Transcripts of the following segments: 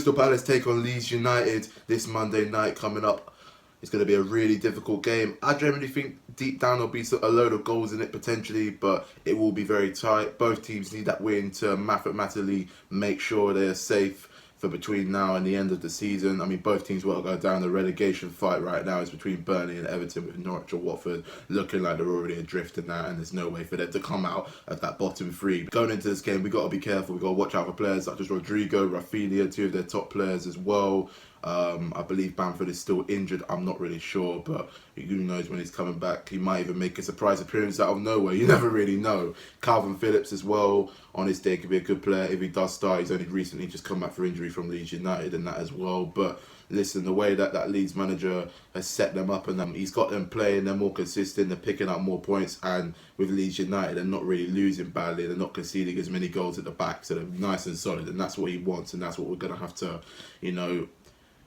Crystal Palace take on Leeds United this Monday night coming up. It's going to be a really difficult game. I generally think deep down there'll be a load of goals in it potentially, but it will be very tight. Both teams need that win to mathematically make sure they're safe for between now and the end of the season. I mean, both teams will go down. The relegation fight right now is between Burnley and Everton, with Norwich or Watford looking like they're already adrift in that, and there's no way for them to come out of that bottom three. Going into this game, we got to be careful. We got to watch out for players such as Rodrigo, Rafinha, two of their top players as well. I believe Bamford is still injured. I'm not really sure, but who knows when he's coming back. He might even make a surprise appearance out of nowhere. You never really know. Calvin Phillips as well, on his day, could be a good player if he does start. He's only recently just come back for injury from Leeds United and that as well. But listen, the way that Leeds manager has set them up, and he's got them playing, they're more consistent, they're picking up more points, and with Leeds United, they're not really losing badly, they're not conceding as many goals at the back, so they're nice and solid, and that's what he wants, and that's what we're going to have to,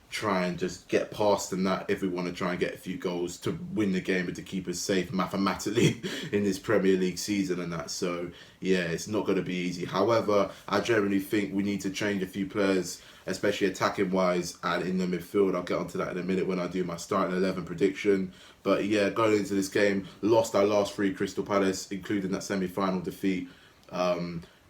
try and just get past in that if we want to try and get a few goals to win the game and to keep us safe mathematically in this Premier League season and that. So yeah, it's not going to be easy. However, I generally think we need to change a few players, especially attacking wise and in the midfield. I'll get onto that in a minute when I do my starting 11 prediction. But yeah, going into this game, lost our last three, Crystal Palace, including that semi-final defeat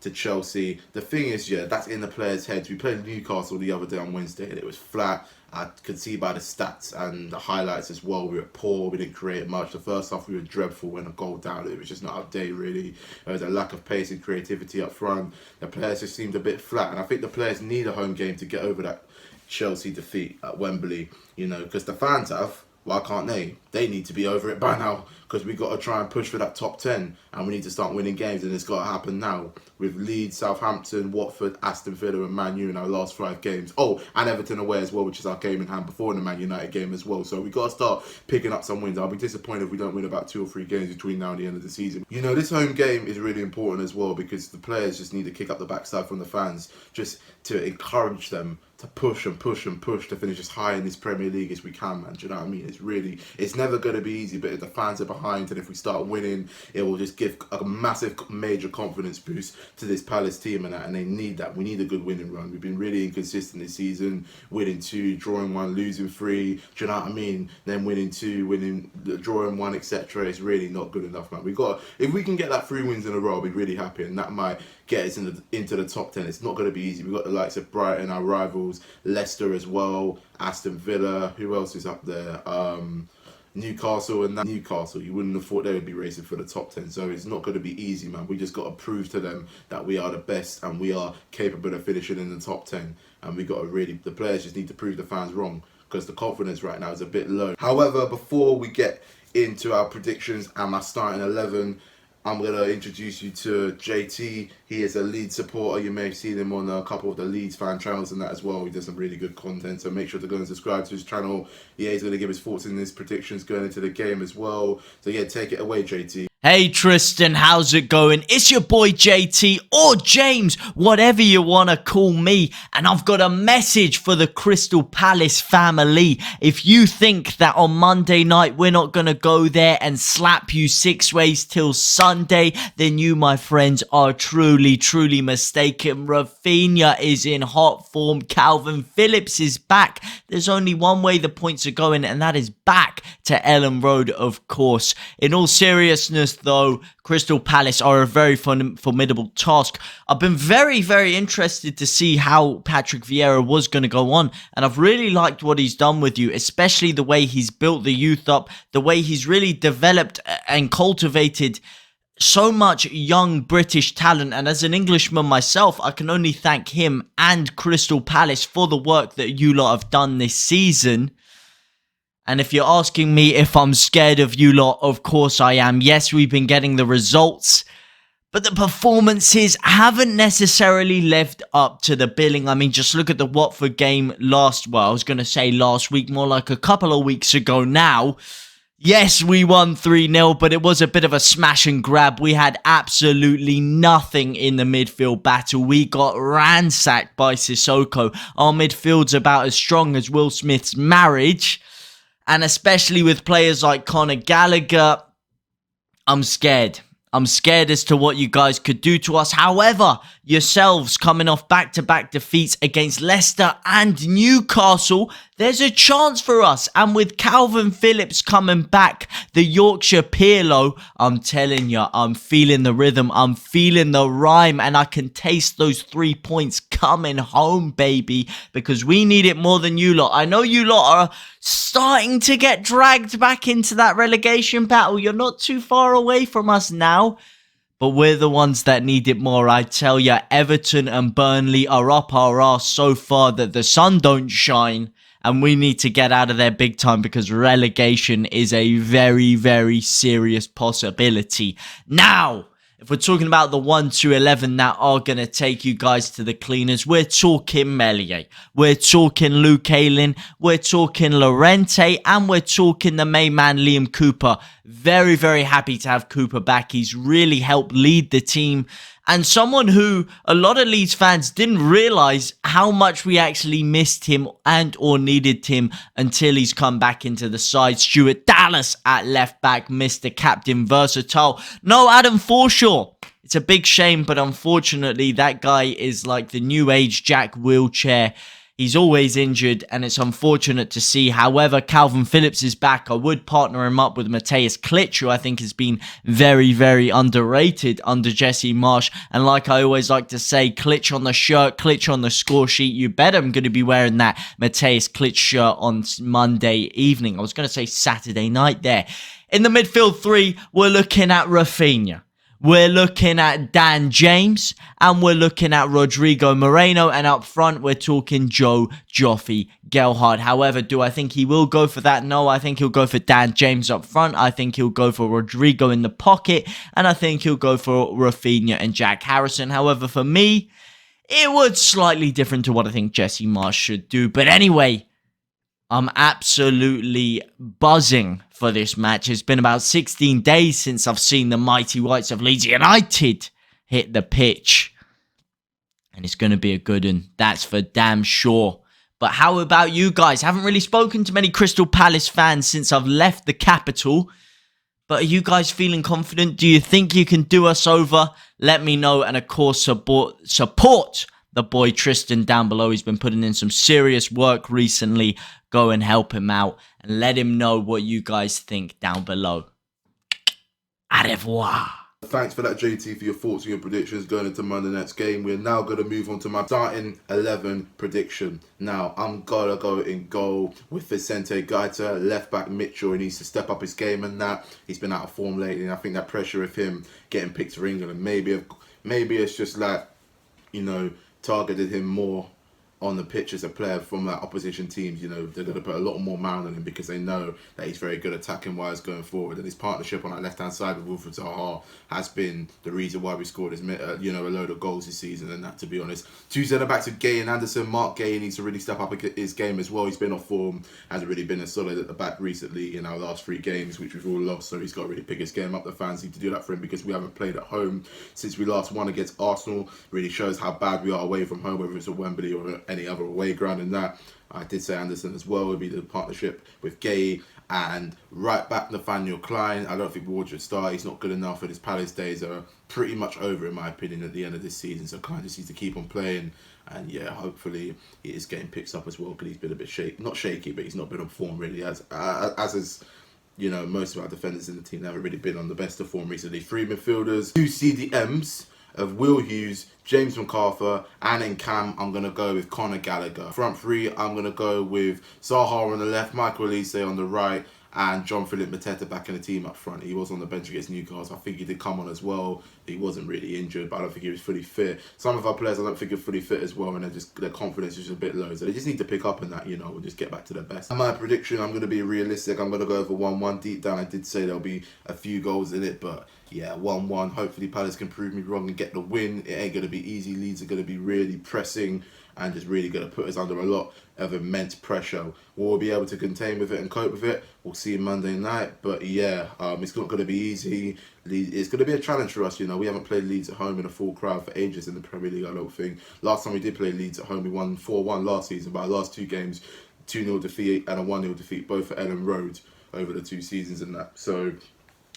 to Chelsea. The thing is, yeah, that's in the players' heads. We played Newcastle the other day on Wednesday and it was flat. I could see by the stats and the highlights as well, we were poor, we didn't create much. The first half we were dreadful, when a goal down, it was just not our day really. There was a lack of pace and creativity up front. The players just seemed a bit flat, and I think the players need a home game to get over that Chelsea defeat at Wembley, because the fans have. Why can't they? They need to be over it by now, because we've got to try and push for that top 10 and we need to start winning games, and it's got to happen now with Leeds, Southampton, Watford, Aston Villa and Man U in our last 5 games. Oh, and Everton away as well, which is our game in hand before the Man United game as well. So we've got to start picking up some wins. I'll be disappointed if we don't win about 2 or 3 games between now and the end of the season. This home game is really important as well, because the players just need to kick up the backside from the fans just to encourage them to push and push and push to finish as high in this Premier League as we can, man. Do you know what I mean? It's never going to be easy, but if the fans are behind and if we start winning, it will just give a massive, major confidence boost to this Palace team and that, and they need that. We need a good winning run. We've been really inconsistent this season, winning 2, drawing 1, losing 3. Do you know what I mean? Then winning 2, drawing 1, etc. It's really not good enough, man. If we can get that 3 wins in a row, I'll be really happy, and that might get us into the top 10. It's not going to be easy. We've got the likes of Brighton, our rivals, Leicester as well, Aston Villa, who else is up there? Newcastle, and that Newcastle, you wouldn't have thought they would be racing for the top 10, so it's not going to be easy, man. We just got to prove to them that we are the best and we are capable of finishing in the top 10, and the players just need to prove the fans wrong, because the confidence right now is a bit low. However, before we get into our predictions and my starting 11, I'm going to introduce you to JT. He is a Leeds supporter. You may have seen him on a couple of the Leeds fan channels and that as well. He does some really good content, so make sure to go and subscribe to his channel. Yeah, he's going to give his thoughts and his predictions going into the game as well. So yeah, take it away, JT. Hey Tristan, how's it going? It's your boy JT, or James, whatever you want to call me, and I've got a message for the Crystal Palace family. If you think that on Monday night we're not going to go there and slap you 6 ways till Sunday, then you, my friends, are truly mistaken. Rafinha is in hot form. Calvin Phillips is back. There's only one way the points are going, and that is back to Ellen Road, of course. In all seriousness, though, Crystal Palace are a very formidable task. I've been very interested to see how Patrick Vieira was going to go on, and I've really liked what he's done with you, especially the way he's built the youth up, the way he's really developed and cultivated so much young British talent. And as an Englishman myself, I can only thank him and Crystal Palace for the work that you lot have done this season. And if you're asking me if I'm scared of you lot, of course I am. Yes, we've been getting the results, but the performances haven't necessarily lived up to the billing. I mean, just look at the Watford game last week, more like a couple of weeks ago now. Yes, we won 3-0, but it was a bit of a smash and grab. We had absolutely nothing in the midfield battle. We got ransacked by Sissoko. Our midfield's about as strong as Will Smith's marriage. And especially with players like Conor Gallagher, I'm scared. I'm scared as to what you guys could do to us. However, yourselves coming off back-to-back defeats against Leicester and Newcastle, there's a chance for us. And with Calvin Phillips coming back, the Yorkshire Pirlo, I'm telling you, I'm feeling the rhythm, I'm feeling the rhyme, and I can taste those 3 points coming home, baby, because we need it more than you lot. I know you lot are starting to get dragged back into that relegation battle. You're not too far away from us now. But we're the ones that need it more, I tell ya. Everton and Burnley are up our arse so far that the sun don't shine. And we need to get out of there big time because relegation is a very, very serious possibility. Now, if we're talking about the 1 to 11 that are going to take you guys to the cleaners, we're talking Meslier, we're talking Luke Ayling, we're talking Llorente, and we're talking the main man Liam Cooper. Very, very happy to have Cooper back. He's really helped lead the team. And someone who a lot of Leeds fans didn't realise how much we actually missed him and or needed him until he's come back into the side. Stuart Dallas at left back, Mr. Captain Versatile. No Adam Forshaw. It's a big shame, but unfortunately that guy is like the new age Jack Wheelchair. He's always injured, and it's unfortunate to see. However, Calvin Phillips is back. I would partner him up with Matthias Klitsch, who I think has been very, very underrated under Jesse Marsch. And like I always like to say, Klitsch on the shirt, Klitsch on the score sheet. You bet I'm going to be wearing that Matthias Klitsch shirt on Monday evening. I was going to say Saturday night there. In the midfield three, we're looking at Rafinha. We're looking at Dan James, and we're looking at Rodrigo Moreno, and up front, we're talking Joe Joffe Gelhardt. However, do I think he will go for that? No, I think he'll go for Dan James up front. I think he'll go for Rodrigo in the pocket, and I think he'll go for Rafinha and Jack Harrison. However, for me, it was slightly different to what I think Jesse Marsch should do. But anyway, I'm absolutely buzzing for this match. It's been about 16 days since I've seen the mighty Whites of Leeds United hit the pitch. And it's going to be a good one. That's for damn sure. But how about you guys? I haven't really spoken to many Crystal Palace fans since I've left the capital. But are you guys feeling confident? Do you think you can do us over? Let me know. And of course, support the boy Tristan down below. He's been putting in some serious work recently. Go and help him out and let him know what you guys think down below. Au revoir. Thanks for that, JT, for your thoughts and your predictions going into Monday night's game. We're now going to move on to my starting 11 prediction. Now, I'm going to go in goal with Vicente Gaeta, left back Mitchell. He needs to step up his game and that. He's been out of form lately, and I think that pressure of him getting picked for England, and maybe it's just like, you know, targeted him more on the pitch as a player from that opposition teams. You know, they're going to put a lot more man on him because they know that he's very good attacking wise going forward, and his partnership on that left hand side with Wilfred Zaha has been the reason why we scored a load of goals this season. And that, to be honest, two centre backs of Gay and Anderson. Mark Gay needs to really step up his game as well. He's been off form, hasn't really been as solid at the back recently in our last 3 games, which we've all lost, so he's got to really pick his game up. The fans need to do that for him because we haven't played at home since we last won against Arsenal. Really shows how bad we are away from home, whether it's at Wembley or any other away ground. And that, I did say Anderson as well would be the partnership with Gay. And right back, Nathaniel Klein. I don't think Ward should start. He's not good enough, and his Palace days are pretty much over, in my opinion, at the end of this season. So Klein just needs to keep on playing. And yeah, hopefully his game picks up as well, because he's been a bit not shaky, but he's not been on form really, as is, you know, most of our defenders in the team haven't really been on the best of form recently. 3 midfielders, 2 CDMs of Will Hughes, James McArthur, and in Cam, I'm going to go with Conor Gallagher. Front 3, I'm going to go with Zaha on the left, Michael Elise on the right, and John Philip Mateta back in the team up front. He was on the bench against Newcastle. I think he did come on as well. He wasn't really injured, but I don't think he was fully fit. Some of our players I don't think are fully fit as well, and their confidence is just a bit low. So they just need to pick up on that, you know, and just get back to their best. And my prediction, I'm going to be realistic. I'm going to go over 1-1. Deep down, I did say there'll be a few goals in it, but yeah, 1-1. Hopefully Palace can prove me wrong and get the win. It ain't going to be easy. Leeds are going to be really pressing and just really going to put us under a lot of immense pressure. Will we be able to contain with it and cope with it? We'll see Monday night. But yeah, it's not going to be easy. It's going to be a challenge for us. You know, we haven't played Leeds at home in a full crowd for ages in the Premier League, I don't think. Last time we did play Leeds at home, we won 4-1 last season. But our last 2 games, 2-0 defeat and a 1-0 defeat, both at Ellen Road over the 2 seasons and that. So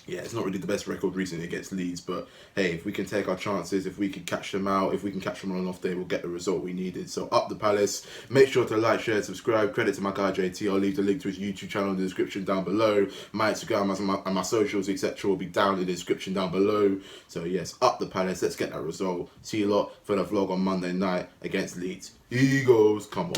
Yeah, it's not really the best record recently against Leeds, but hey, if we can take our chances, if we can catch them out, if we can catch them on an off day, we'll get the result we needed. So up the Palace. Make sure to like, share, subscribe. Credit to my guy JT. I'll leave the link to his YouTube channel in the description down below. My Instagram and my socials, etc. will be down in the description down below. So yes, up the Palace. Let's get that result. See you lot for the vlog on Monday night against Leeds. Eagles, come on.